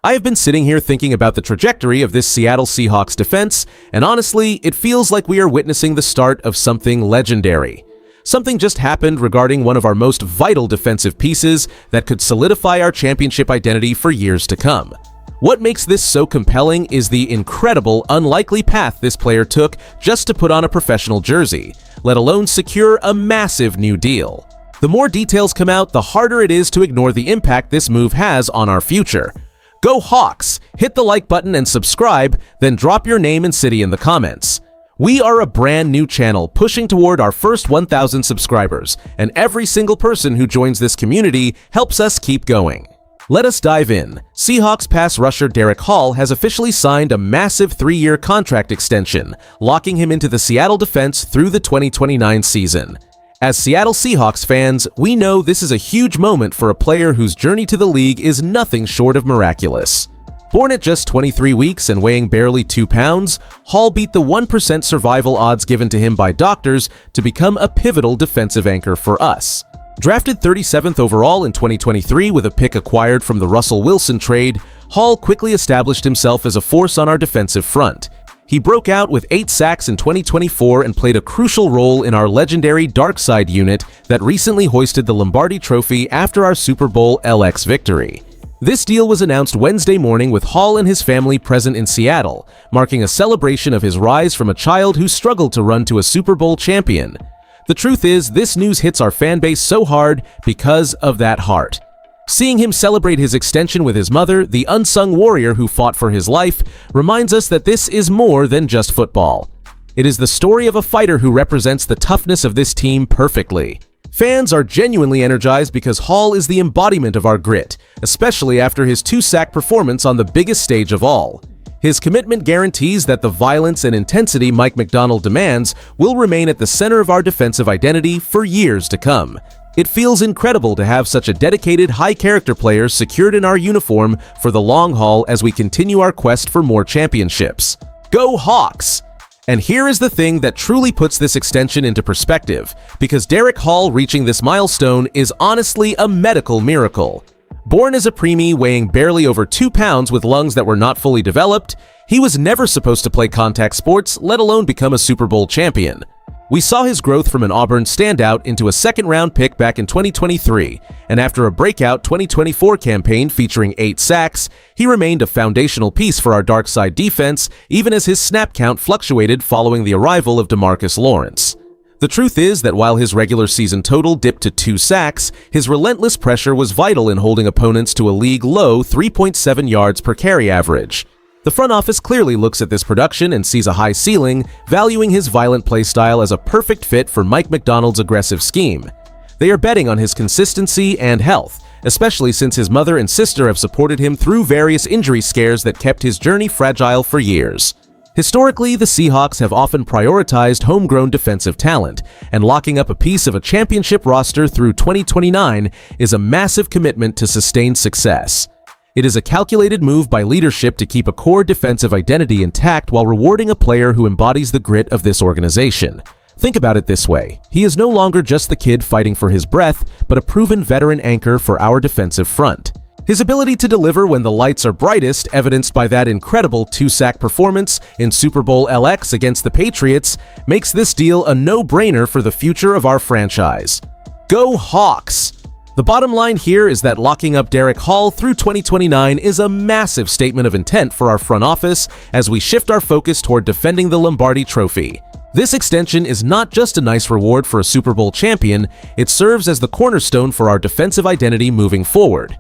I have been sitting here thinking about the trajectory of this Seattle Seahawks defense, and honestly, it feels like we are witnessing the start of something legendary. Something just happened regarding one of our most vital defensive pieces that could solidify our championship identity for years to come. What makes this so compelling is the incredible, unlikely path this player took just to put on a professional jersey, let alone secure a massive new deal. The more details come out, the harder it is to ignore the impact this move has on our future. Go Hawks! Hit the like button and subscribe, then drop your name and city in the comments. We are a brand new channel pushing toward our first 1,000 subscribers, and every single person who joins this community helps us keep going. Let us dive in. Seahawks pass rusher Derick has officially signed a massive 3-year contract extension, locking him into the Seattle defense through the 2029 season. As Seattle Seahawks fans, we know this is a huge moment for a player whose journey to the league is nothing short of miraculous. Born at just 23 weeks and weighing barely 2 pounds, Hall beat the 1% survival odds given to him by doctors to become a pivotal defensive anchor for us. Drafted 37th overall in 2023 with a pick acquired from the Russell Wilson trade, Hall quickly established himself as a force on our defensive front. He broke out with 8 sacks in 2024 and played a crucial role in our legendary Dark Side unit that recently hoisted the Lombardi Trophy after our Super Bowl LX victory. This deal was announced Wednesday morning with Hall and his family present in Seattle, marking a celebration of his rise from a child who struggled to run to a Super Bowl champion. The truth is, this news hits our fan base so hard because of that heart. Seeing him celebrate his extension with his mother, the unsung warrior who fought for his life, reminds us that this is more than just football. It is the story of a fighter who represents the toughness of this team perfectly. Fans are genuinely energized because Hall is the embodiment of our grit, especially after his 2-sack performance on the biggest stage of all. His commitment guarantees that the violence and intensity Mike Macdonald demands will remain at the center of our defensive identity for years to come. It feels incredible to have such a dedicated, high-character player secured in our uniform for the long haul as we continue our quest for more championships. Go Hawks! And here is the thing that truly puts this extension into perspective, because Derick Hall reaching this milestone is honestly a medical miracle. Born as a preemie weighing barely over 2 pounds with lungs that were not fully developed, he was never supposed to play contact sports, let alone become a Super Bowl champion. We saw his growth from an Auburn standout into a second-round pick back in 2023, and after a breakout 2024 campaign featuring 8 sacks, he remained a foundational piece for our dark side defense, even as his snap count fluctuated following the arrival of DeMarcus Lawrence. The truth is that while his regular season total dipped to 2 sacks, his relentless pressure was vital in holding opponents to a league-low 3.7 yards per carry average. The front office clearly looks at this production and sees a high ceiling, valuing his violent playstyle as a perfect fit for Mike Macdonald's aggressive scheme. They are betting on his consistency and health, especially since his mother and sister have supported him through various injury scares that kept his journey fragile for years. Historically, the Seahawks have often prioritized homegrown defensive talent, and locking up a piece of a championship roster through 2029 is a massive commitment to sustained success. It is a calculated move by leadership to keep a core defensive identity intact while rewarding a player who embodies the grit of this organization. Think about it this way. He is no longer just the kid fighting for his breath, but a proven veteran anchor for our defensive front. His ability to deliver when the lights are brightest, evidenced by that incredible 2-sack performance in Super Bowl LX against the Patriots, makes this deal a no-brainer for the future of our franchise. Go Hawks! The bottom line here is that locking up Derick Hall through 2029 is a massive statement of intent for our front office as we shift our focus toward defending the Lombardi Trophy. This extension is not just a nice reward for a Super Bowl champion, it serves as the cornerstone for our defensive identity moving forward.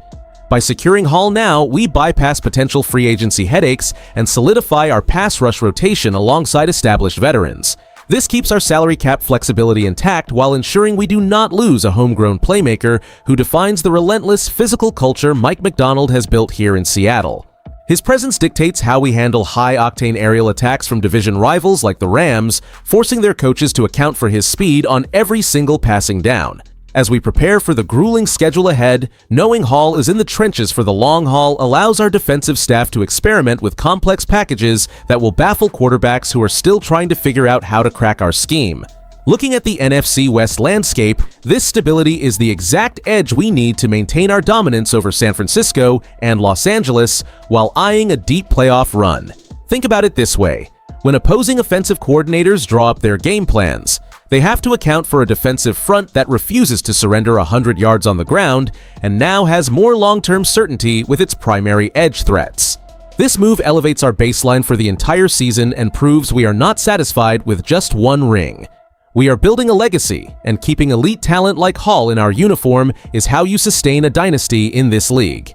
By securing Hall now, we bypass potential free agency headaches and solidify our pass rush rotation alongside established veterans. This keeps our salary cap flexibility intact while ensuring we do not lose a homegrown playmaker who defines the relentless physical culture Mike Macdonald has built here in Seattle. His presence dictates how we handle high-octane aerial attacks from division rivals like the Rams, forcing their coaches to account for his speed on every single passing down. As we prepare for the grueling schedule ahead, knowing Hall is in the trenches for the long haul allows our defensive staff to experiment with complex packages that will baffle quarterbacks who are still trying to figure out how to crack our scheme. Looking at the NFC West landscape, this stability is the exact edge we need to maintain our dominance over San Francisco and Los Angeles while eyeing a deep playoff run. Think about it this way. When opposing offensive coordinators draw up their game plans, they have to account for a defensive front that refuses to surrender 100 yards on the ground and now has more long-term certainty with its primary edge threats. This move elevates our baseline for the entire season and proves we are not satisfied with just one ring. We are building a legacy, and keeping elite talent like Hall in our uniform is how you sustain a dynasty in this league.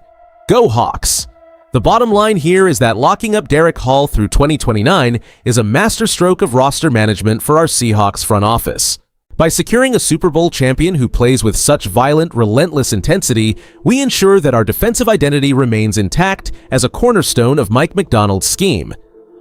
Go Hawks! The bottom line here is that locking up Derick Hall through 2029 is a masterstroke of roster management for our Seahawks front office. By securing a Super Bowl champion who plays with such violent, relentless intensity, we ensure that our defensive identity remains intact as a cornerstone of Mike Macdonald's scheme.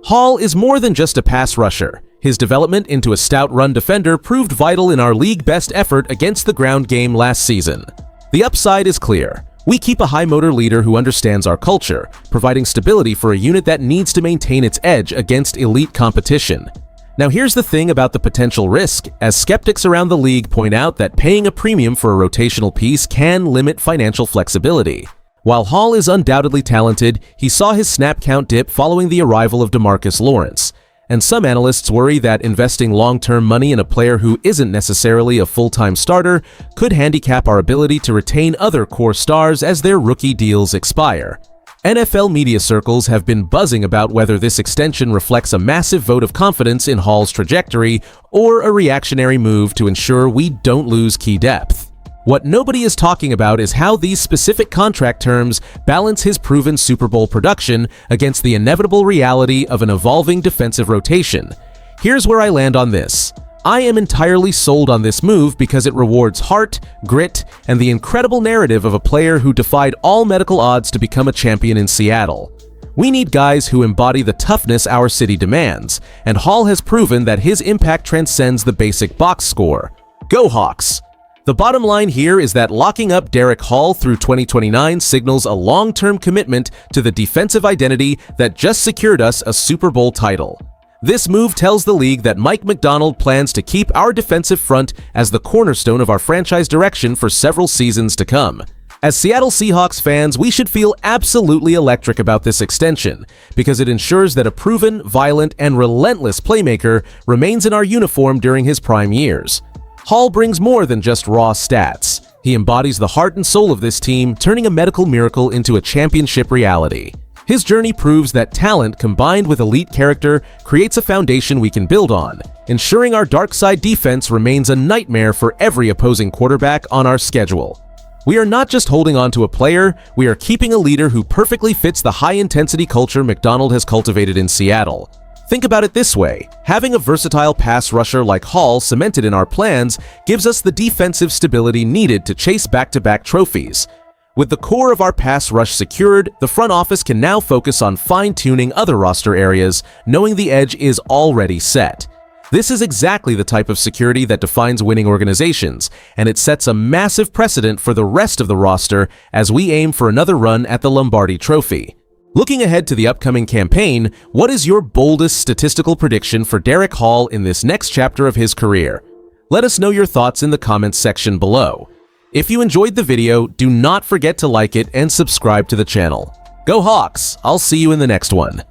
Hall is more than just a pass rusher. His development into a stout run defender proved vital in our league-best effort against the ground game last season. The upside is clear. We keep a high-motor leader who understands our culture, providing stability for a unit that needs to maintain its edge against elite competition. Now here's the thing about the potential risk, as skeptics around the league point out that paying a premium for a rotational piece can limit financial flexibility. While Hall is undoubtedly talented, he saw his snap count dip following the arrival of DeMarcus Lawrence. And some analysts worry that investing long-term money in a player who isn't necessarily a full-time starter could handicap our ability to retain other core stars as their rookie deals expire. NFL media circles have been buzzing about whether this extension reflects a massive vote of confidence in Hall's trajectory or a reactionary move to ensure we don't lose key depth. What nobody is talking about is how these specific contract terms balance his proven Super Bowl production against the inevitable reality of an evolving defensive rotation. Here's where I land on this. I am entirely sold on this move because it rewards heart, grit, and the incredible narrative of a player who defied all medical odds to become a champion in Seattle. We need guys who embody the toughness our city demands, and Hall has proven that his impact transcends the basic box score. Go Hawks! The bottom line here is that locking up Derick Hall through 2029 signals a long-term commitment to the defensive identity that just secured us a Super Bowl title. This move tells the league that Mike Macdonald plans to keep our defensive front as the cornerstone of our franchise direction for several seasons to come. As Seattle Seahawks fans, we should feel absolutely electric about this extension because it ensures that a proven, violent, and relentless playmaker remains in our uniform during his prime years. Hall brings more than just raw stats. He embodies the heart and soul of this team, turning a medical miracle into a championship reality. His journey proves that talent combined with elite character creates a foundation we can build on, ensuring our dark side defense remains a nightmare for every opposing quarterback on our schedule. We are not just holding on to a player, we are keeping a leader who perfectly fits the high-intensity culture Macdonald has cultivated in Seattle. Think about it this way. Having a versatile pass rusher like Hall cemented in our plans gives us the defensive stability needed to chase back-to-back trophies. With the core of our pass rush secured, the front office can now focus on fine-tuning other roster areas, knowing the edge is already set. This is exactly the type of security that defines winning organizations, and it sets a massive precedent for the rest of the roster as we aim for another run at the Lombardi Trophy. Looking ahead to the upcoming campaign, what is your boldest statistical prediction for Derick Hall in this next chapter of his career? Let us know your thoughts in the comments section below. If you enjoyed the video, do not forget to like it and subscribe to the channel. Go Hawks! I'll see you in the next one.